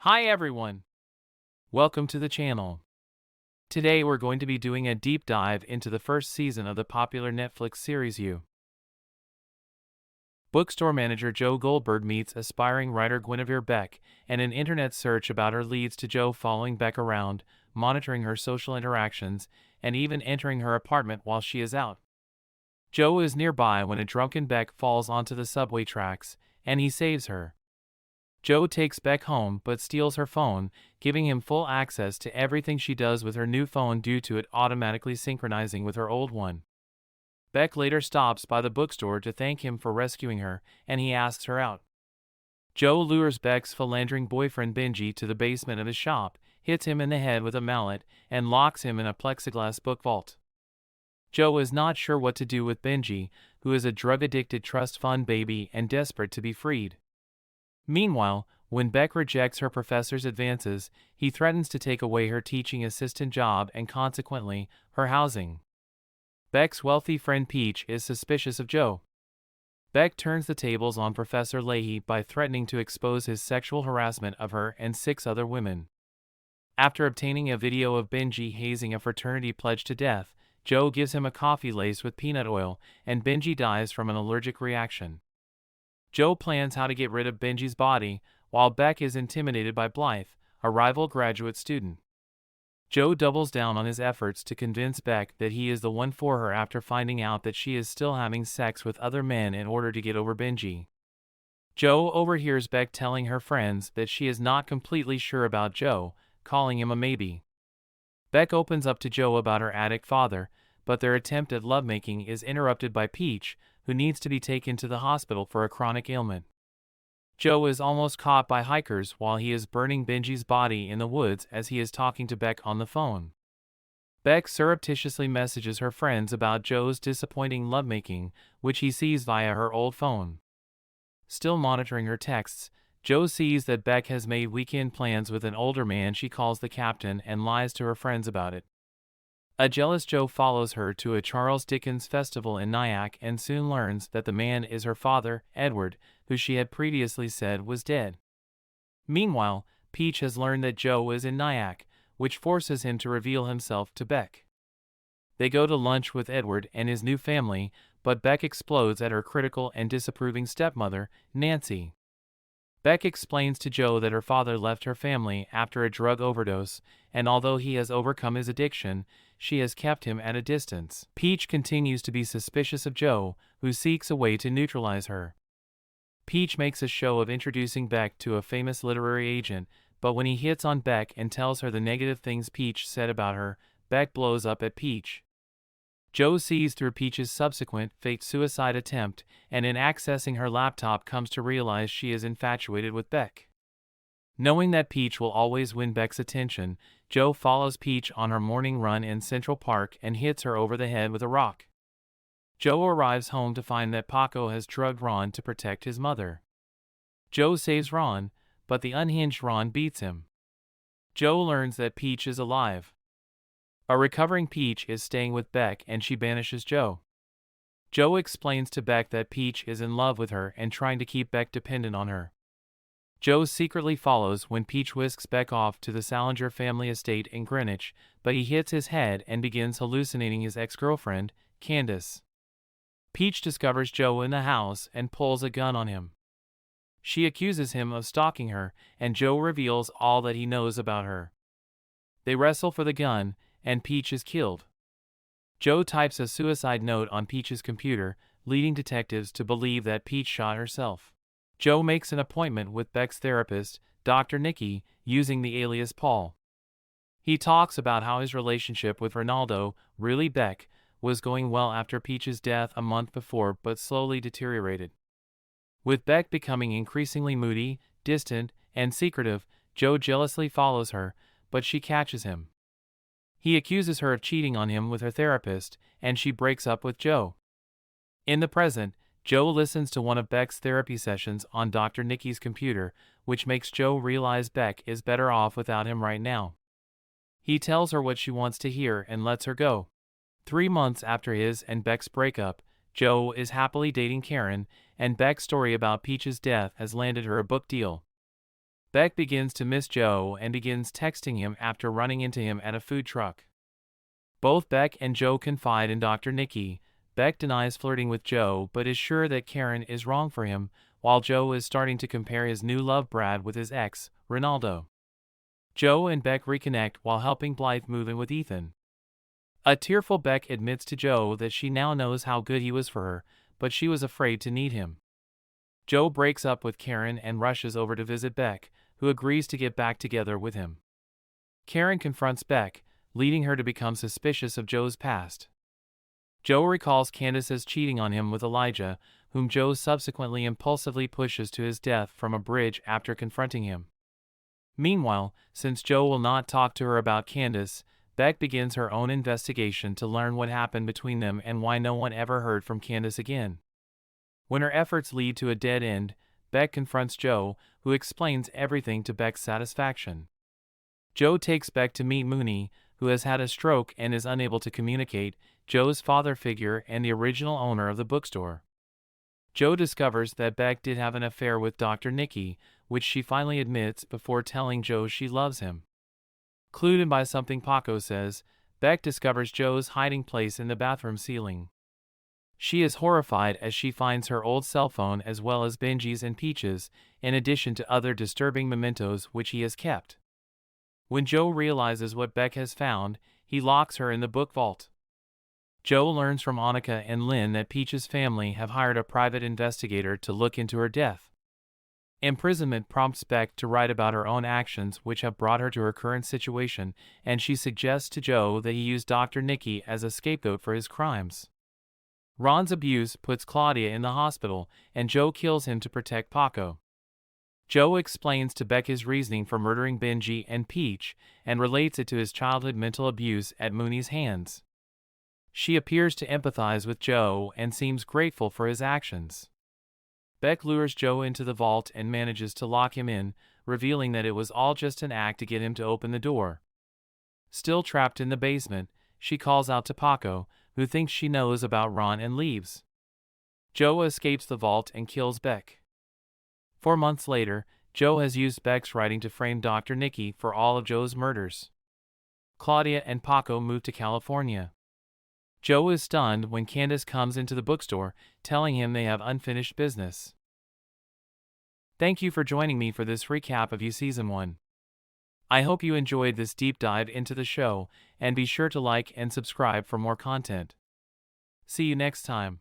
Hi everyone! Welcome to the channel. Today we're going to be doing a deep dive into the first season of the popular Netflix series You. Bookstore manager Joe Goldberg meets aspiring writer Guinevere Beck, and an internet search about her leads to Joe following Beck around, monitoring her social interactions, and even entering her apartment while she is out. Joe is nearby when a drunken Beck falls onto the subway tracks, and he saves her. Joe takes Beck home but steals her phone, giving him full access to everything she does with her new phone due to it automatically synchronizing with her old one. Beck later stops by the bookstore to thank him for rescuing her, and he asks her out. Joe lures Beck's philandering boyfriend Benji to the basement of his shop, hits him in the head with a mallet, and locks him in a plexiglass book vault. Joe is not sure what to do with Benji, who is a drug-addicted trust fund baby and desperate to be freed. Meanwhile, when Beck rejects her professor's advances, he threatens to take away her teaching assistant job and consequently, her housing. Beck's wealthy friend Peach is suspicious of Joe. Beck turns the tables on Professor Lail by threatening to expose his sexual harassment of her and 6 other women. After obtaining a video of Benji hazing a fraternity pledged to death, Joe gives him a coffee laced with peanut oil, and Benji dies from an allergic reaction. Joe plans how to get rid of Benji's body, while Beck is intimidated by Blythe, a rival graduate student. Joe doubles down on his efforts to convince Beck that he is the one for her after finding out that she is still having sex with other men in order to get over Benji. Joe overhears Beck telling her friends that she is not completely sure about Joe, calling him a maybe. Beck opens up to Joe about her addict father, but their attempt at lovemaking is interrupted by Peach, who needs to be taken to the hospital for a chronic ailment. Joe is almost caught by hikers while he is burning Benji's body in the woods as he is talking to Beck on the phone. Beck surreptitiously messages her friends about Joe's disappointing lovemaking, which he sees via her old phone. Still monitoring her texts, Joe sees that Beck has made weekend plans with an older man she calls the captain and lies to her friends about it. A jealous Joe follows her to a Charles Dickens festival in Nyack and soon learns that the man is her father, Edward, who she had previously said was dead. Meanwhile, Peach has learned that Joe is in Nyack, which forces him to reveal himself to Beck. They go to lunch with Edward and his new family, but Beck explodes at her critical and disapproving stepmother, Nancy. Beck explains to Joe that her father left her family after a drug overdose, and although he has overcome his addiction, she has kept him at a distance. Peach continues to be suspicious of Joe, who seeks a way to neutralize her. Peach makes a show of introducing Beck to a famous literary agent, but when he hits on Beck and tells her the negative things Peach said about her, Beck blows up at Peach. Joe sees through Peach's subsequent fake suicide attempt, and in accessing her laptop comes to realize she is infatuated with Beck. Knowing that Peach will always win Beck's attention, Joe follows Peach on her morning run in Central Park and hits her over the head with a rock. Joe arrives home to find that Paco has drugged Ron to protect his mother. Joe saves Ron, but the unhinged Ron beats him. Joe learns that Peach is alive. A recovering Peach is staying with Beck and she banishes Joe. Joe explains to Beck that Peach is in love with her and trying to keep Beck dependent on her. Joe secretly follows when Peach whisks Beck off to the Salinger family estate in Greenwich, but he hits his head and begins hallucinating his ex-girlfriend, Candace. Peach discovers Joe in the house and pulls a gun on him. She accuses him of stalking her, and Joe reveals all that he knows about her. They wrestle for the gun, and Peach is killed. Joe types a suicide note on Peach's computer, leading detectives to believe that Peach shot herself. Joe makes an appointment with Beck's therapist, Dr. Nicky, using the alias Paul. He talks about how his relationship with Ronaldo, really Beck, was going well after Peach's death a month before but slowly deteriorated. With Beck becoming increasingly moody, distant, and secretive, Joe jealously follows her, but she catches him. He accuses her of cheating on him with her therapist, and she breaks up with Joe. In the present, Joe listens to one of Beck's therapy sessions on Dr. Nicky's computer, which makes Joe realize Beck is better off without him right now. He tells her what she wants to hear and lets her go. 3 months after his and Beck's breakup, Joe is happily dating Karen, and Beck's story about Peach's death has landed her a book deal. Beck begins to miss Joe and begins texting him after running into him at a food truck. Both Beck and Joe confide in Dr. Nicky. Beck denies flirting with Joe but is sure that Karen is wrong for him, while Joe is starting to compare his new love Brad with his ex, Ronaldo. Joe and Beck reconnect while helping Blythe move in with Ethan. A tearful Beck admits to Joe that she now knows how good he was for her, but she was afraid to need him. Joe breaks up with Karen and rushes over to visit Beck, who agrees to get back together with him. Karen confronts Beck, leading her to become suspicious of Joe's past. Joe recalls Candace's cheating on him with Elijah, whom Joe subsequently impulsively pushes to his death from a bridge after confronting him. Meanwhile, since Joe will not talk to her about Candace, Beck begins her own investigation to learn what happened between them and why no one ever heard from Candace again. When her efforts lead to a dead end, Beck confronts Joe, who explains everything to Beck's satisfaction. Joe takes Beck to meet Mooney, who has had a stroke and is unable to communicate, Joe's father figure and the original owner of the bookstore. Joe discovers that Beck did have an affair with Dr. Nicky, which she finally admits before telling Joe she loves him. Clued in by something Paco says, Beck discovers Joe's hiding place in the bathroom ceiling. She is horrified as she finds her old cell phone as well as Benji's and Peach's, in addition to other disturbing mementos which he has kept. When Joe realizes what Beck has found, he locks her in the book vault. Joe learns from Annika and Lynn that Peach's family have hired a private investigator to look into her death. Imprisonment prompts Beck to write about her own actions which have brought her to her current situation, and she suggests to Joe that he use Dr. Nicky as a scapegoat for his crimes. Ron's abuse puts Claudia in the hospital, and Joe kills him to protect Paco. Joe explains to Beck his reasoning for murdering Benji and Peach, and relates it to his childhood mental abuse at Mooney's hands. She appears to empathize with Joe and seems grateful for his actions. Beck lures Joe into the vault and manages to lock him in, revealing that it was all just an act to get him to open the door. Still trapped in the basement, she calls out to Paco, who thinks she knows about Ron and leaves. Joe escapes the vault and kills Beck. 4 months later, Joe has used Beck's writing to frame Dr. Nicky for all of Joe's murders. Claudia and Paco move to California. Joe is stunned when Candace comes into the bookstore, telling him they have unfinished business. Thank you for joining me for this recap of You Season 1. I hope you enjoyed this deep dive into the show, and be sure to like and subscribe for more content. See you next time.